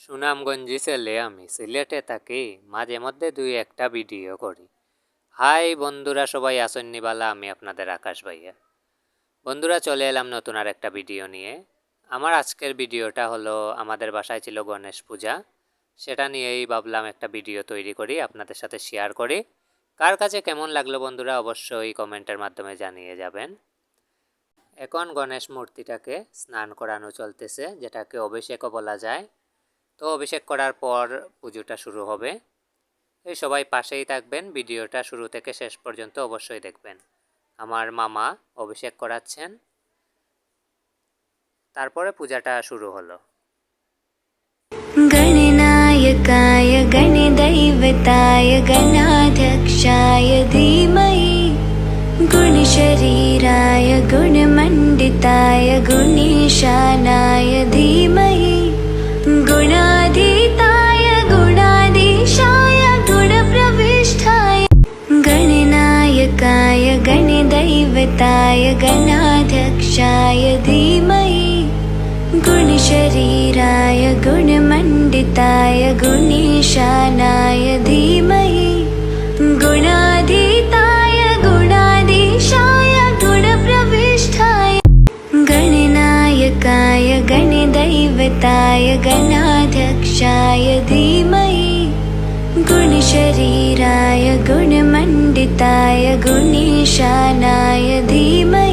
সুনামগঞ্জি ছেলে আমি সিলেটে থাকি, মাঝে মধ্যে দুই একটা ভিডিও করি। হাই বন্ধুরা, সবাই আসেননি বালা, আমি আপনাদের আকাশ ভাইয়া। বন্ধুরা, চলে এলাম নতুন আর একটা ভিডিও নিয়ে। আমার আজকের ভিডিওটা হলো, আমাদের বাসায় ছিল গণেশ পূজা, সেটা নিয়েই ভাবলাম একটা ভিডিও তৈরি করি, আপনাদের সাথে শেয়ার করি। কার কাছে কেমন লাগলো বন্ধুরা, অবশ্যই কমেন্টের মাধ্যমে জানিয়ে যাবেন। এখন গণেশ মূর্তিটাকে স্নান করানো চলতেছে, যেটাকে অভিষেকও বলা যায়। তো অভিষেক করার পর পুজোটা শুরু হবে। এই সবাই পাশেই থাকবেন, ভিডিওটা শুরু থেকে শেষ পর্যন্ত অবশ্যই দেখবেন। আমার মামা অভিষেক করাচ্ছেন, তারপরে পূজাটা শুরু হলো। गणनायकाय गणदैवताय गणाध्यक्षाय धीमहि गुणशरीराय गुणमण्डिताय गुणीशानाय धीमहि गुणाधीताय गुणाधीशाय गुणप्रविष्ठाय गणनायकाय गणदैवताय गणाध्यक्षाय धीमहि गुणशरीराय गुणमण्डिताय गुणीशानाय धीमहि गुणाधीताय गुणाधीशाय गुणप्रविष्ठाय गणनायकाय गणदैवताय गणाध्यक्षाय धीमहि गुणशरीराय गुणमण्डिताय गुणीशानाय धीमहि